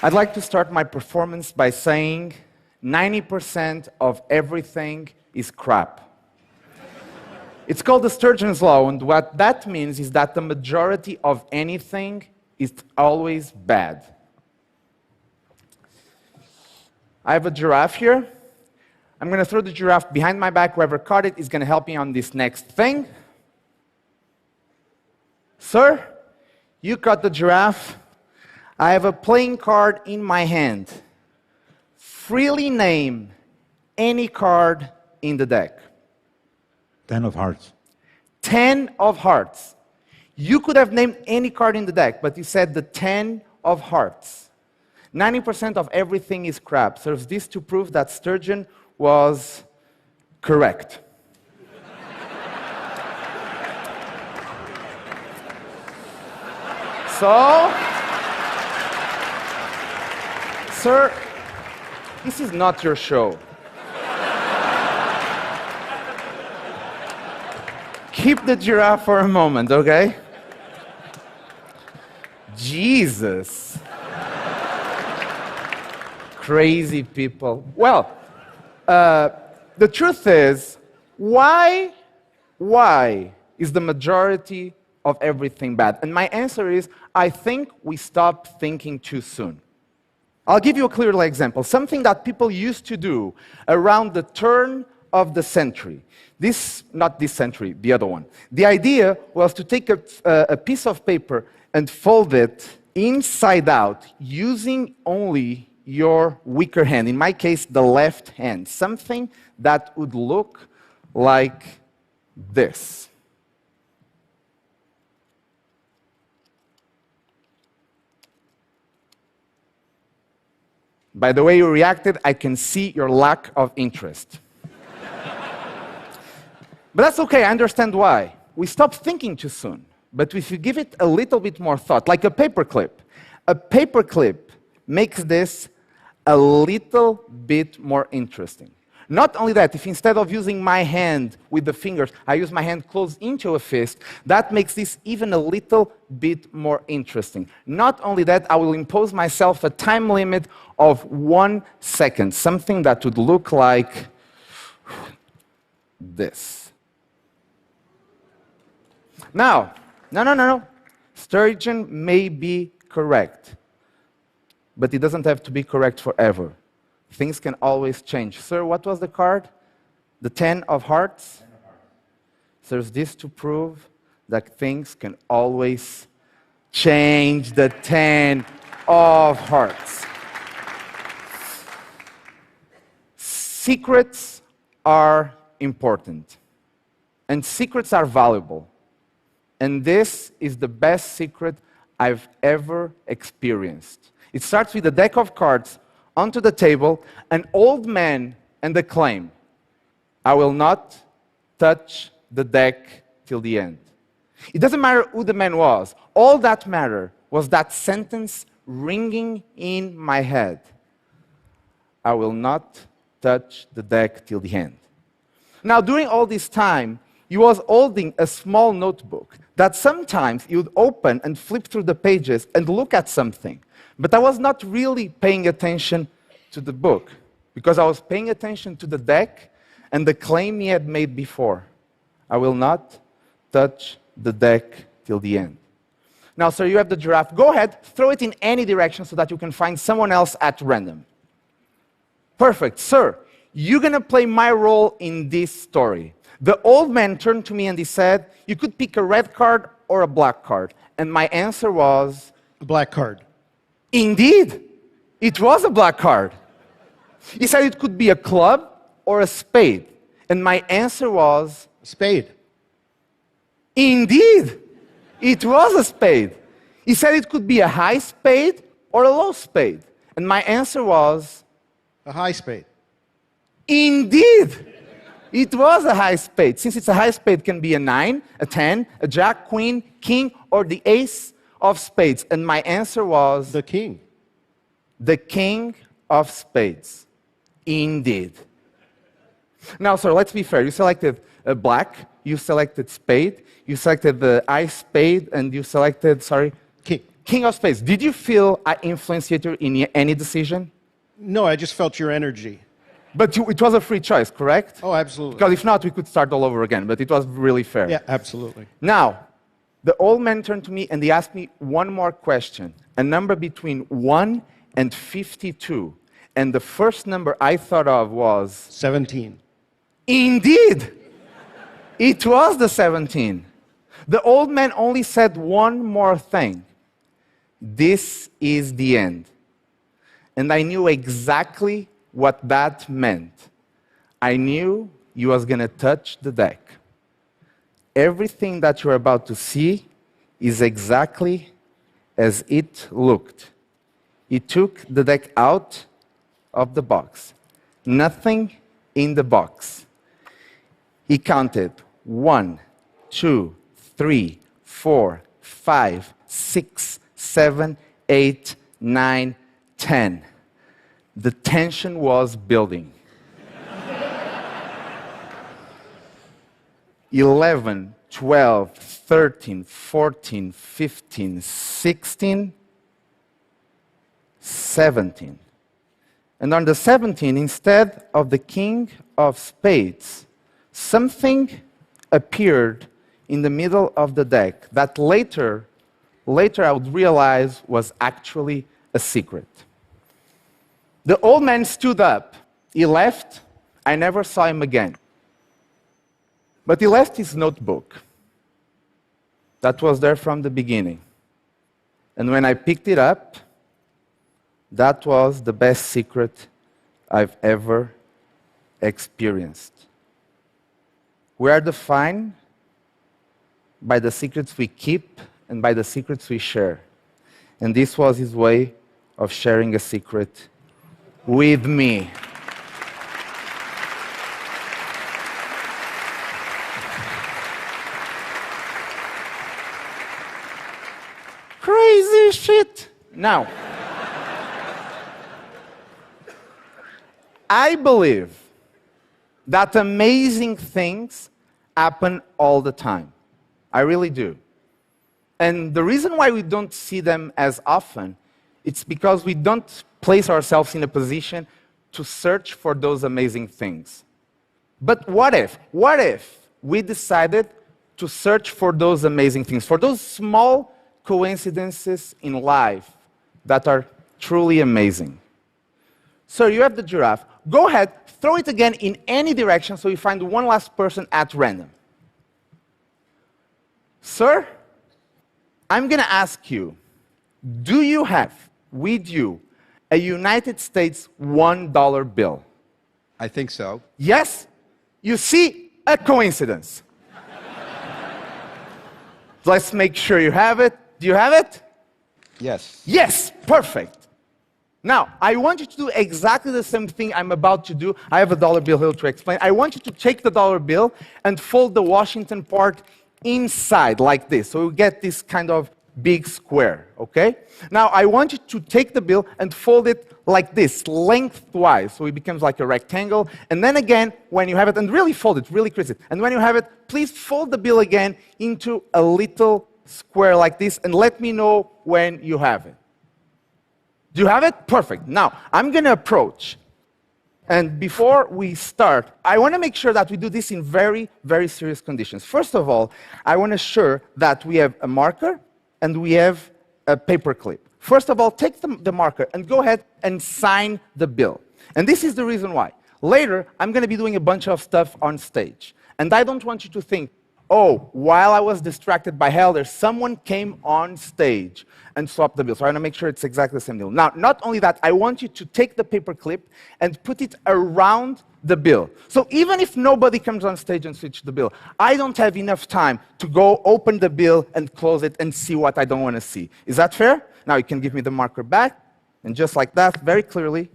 I'd like to start my performance by saying 90% of everything is crap. It's called the Sturgeon's Law, and what that means is that the majority of anything is always bad. I have a giraffe here. I'm going to throw the giraffe behind my back. Whoever caught it is going to help me on this next thing. Sir, you caught the giraffe. I have a playing card in my hand. Freely name any card in the deck. 10 of hearts. 10 of hearts. You could have named any card in the deck, but you said the 10 of hearts. 90% of everything is crap. Serves this to prove that Sturgeon was correct. So, sir, this is not your show. Keep the giraffe for a moment, okay? Jesus. Crazy people. Well, the truth is, why is the majority of everything bad? And my answer is, I think we stopped thinking too soon. I'll give you a clear example. Something that people used to do around the turn of the century. Not this century, the other one. The idea was to take a piece of paper and fold it inside out using only your weaker hand, in my case, the left hand, something that would look like this. By the way you reacted, I can see your lack of interest. But that's okay, I understand why. We stopped thinking too soon. But if you give it a little bit more thought, like a paperclip makes this a little bit more interesting. Not only that, if instead of using my hand with the fingers, I use my hand closed into a fist, that makes this even a little bit more interesting. Not only that, I will impose myself a time limit of 1 second, something that would look like this. Now, no. Sturgeon may be correct, but it doesn't have to be correct forever. Things can always change. Sir, what was the card? The 10 of hearts? 10 of hearts. Serves this to prove that things can always change. The 10 of hearts. Secrets are important, and secrets are valuable. And this is the best secret I've ever experienced. It starts with a deck of cards onto the table, an old man and a claim. I will not touch the deck till the end. It doesn't matter who the man was. All that mattered was that sentence ringing in my head. I will not touch the deck till the end. Now, during all this time, he was holding a small notebook that sometimes he would open and flip through the pages and look at something. But I was not really paying attention to the book, because I was paying attention to the deck and the claim he had made before. I will not touch the deck till the end. Now, sir, you have the giraffe. Go ahead, throw it in any direction so that you can find someone else at random. Perfect. Sir, you're going to play my role in this story. The old man turned to me and he said, you could pick a red card or a black card. And my answer was... A black card. Indeed, it was a black card. He said it could be a club or a spade. And my answer was... Spade. Indeed, it was a spade. He said it could be a high spade or a low spade. And my answer was... A high spade. Indeed, it was a high spade. Since it's a high spade, it can be a 9, a 10, a jack, queen, king, or the ace of spades. And my answer was... The king. The king of spades. Indeed. Now, sir, let's be fair. You selected black, you selected spade, you selected the high spade, and you selected, sorry? King. King of Spades, did you feel I influenced you in any decision? No, I just felt your energy. But it was a free choice, correct? Oh, absolutely. Because if not, we could start all over again, but it was really fair. Yeah, absolutely. Now, the old man turned to me and he asked me one more question, a number between 1 and 52. And the first number I thought of was... 17. Indeed! It was the 17. The old man only said one more thing. This is the end. And I knew exactly what that meant. I knew he was going to touch the deck. Everything that you're about to see is exactly as it looked. He took the deck out of the box. Nothing in the box. He counted 1, 2, 3, 4, 5, 6, 7, 8, 9, 10. The tension was building. 11, 12, 13, 14, 15, 16, 17. And on the 17, instead of the King of Spades, something appeared in the middle of the deck that later I would realize was actually a secret. The old man stood up. He left. I never saw him again. But he left his notebook that was there from the beginning. And when I picked it up, that was the best secret I've ever experienced. We are defined by the secrets we keep and by the secrets we share. And this was his way of sharing a secret with me. Crazy shit. Now, I believe that amazing things happen all the time. I really do. And the reason why we don't see them as often, it's because we don't place ourselves in a position to search for those amazing things. But what if we decided to search for those amazing things, for those small coincidences in life that are truly amazing? So you have the giraffe. Go ahead, throw it again in any direction so you find one last person at random. Sir, I'm going to ask you, do you have with you a United States $1 bill? I think so. Yes? You see, a coincidence. Let's make sure you have it. Do you have it? Yes. Yes, perfect. Now, I want you to do exactly the same thing I'm about to do. I have a dollar bill here to explain. I want you to take the dollar bill and fold the Washington part inside like this. So you get this kind of big square, okay? Now, I want you to take the bill and fold it like this, lengthwise, so it becomes like a rectangle. And then again, when you have it, and really fold it, really crease it. And when you have it, please fold the bill again into a little square like this, and let me know when you have it. Do you have it? Perfect. Now, I'm going to approach. And before we start, I want to make sure that we do this in very, very serious conditions. First of all, I want to ensure that we have a marker and we have a paper clip. First of all, take the marker and go ahead and sign the bill. And this is the reason why. Later, I'm going to be doing a bunch of stuff on stage. And I don't want you to think, oh, while I was distracted by Helder, someone came on stage and swapped the bill. So I want to make sure it's exactly the same deal. Now, not only that, I want you to take the paper clip and put it around the bill. So even if nobody comes on stage and switches the bill, I don't have enough time to go open the bill and close it and see what I don't want to see. Is that fair? Now you can give me the marker back. And just like that, very clearly,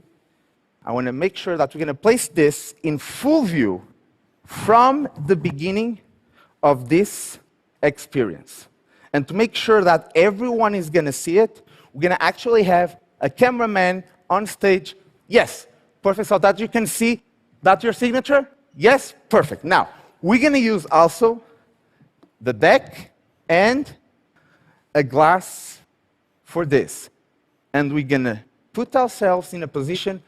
I want to make sure that we're going to place this in full view from the beginning of this experience. And to make sure that everyone is going to see it, we're going to actually have a cameraman on stage. Yes, perfect. So that you can see that your signature? Yes, perfect. Now, we're going to use also the deck and a glass for this. And we're going to put ourselves in a position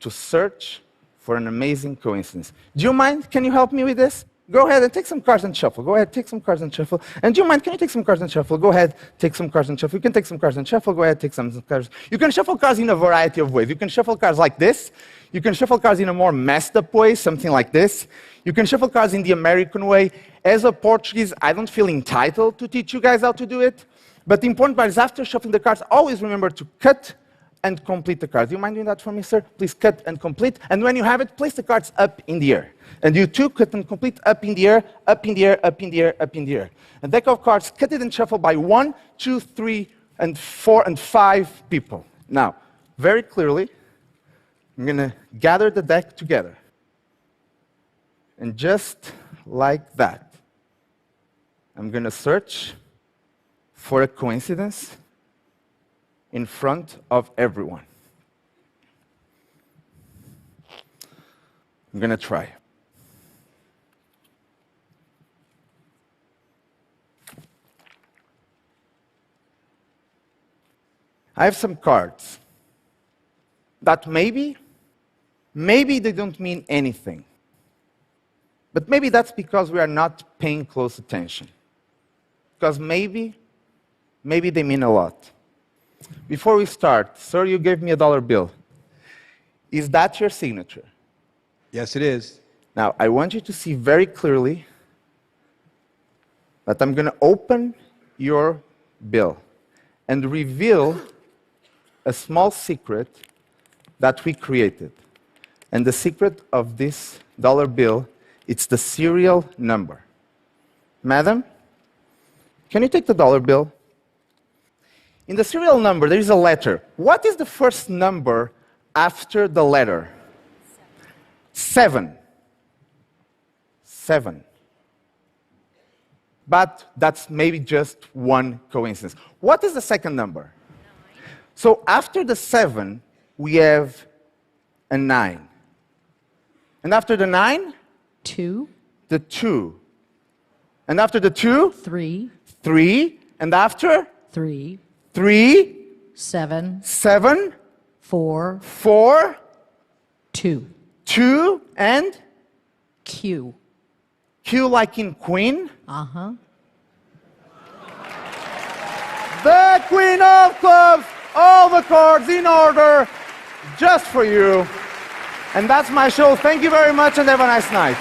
to search for an amazing coincidence. Do you mind? Can you help me with this? Go ahead and take some cards and shuffle. Go ahead, take some cards and shuffle. And do you mind? Can you take some cards and shuffle? Go ahead, take some cards and shuffle. You can take some cards and shuffle. Go ahead, take some cards. You can shuffle cards in a variety of ways. You can shuffle cards like this. You can shuffle cards in a more messed up way, something like this. You can shuffle cards in the American way. As a Portuguese, I don't feel entitled to teach you guys how to do it. But the important part is after shuffling the cards, always remember to cut and complete the cards. Do you mind doing that for me, sir? Please cut and complete. And when you have it, place the cards up in the air. And you too, cut and complete up in the air, up in the air, up in the air, up in the air. A deck of cards, cut it and shuffle by 1, 2, 3, and 4, and 5 people. Now, very clearly, I'm going to gather the deck together. And just like that, I'm going to search for a coincidence in front of everyone. I'm going to try. I have some cards that maybe they don't mean anything. But maybe that's because we are not paying close attention. Because maybe they mean a lot. Before we start, sir, you gave me a dollar bill. Is that your signature? Yes, it is. Now, I want you to see very clearly that I'm going to open your bill and reveal a small secret that we created. And the secret of this dollar bill, it's the serial number. Madam, can you take the dollar bill? In the serial number, there is a letter. What is the first number after the letter? 7. 7. But that's maybe just one coincidence. What is the second number? 9. So after the 7, we have a 9. And after the 9? 2. The 2. And after the 2? 3. 3. And after? 3. 3. 7. 7. 4. 4. 2. 2. And? Q. Q like in queen? Uh-huh. The Queen of Clubs, all the cards in order, just for you. And that's my show. Thank you very much and have a nice night.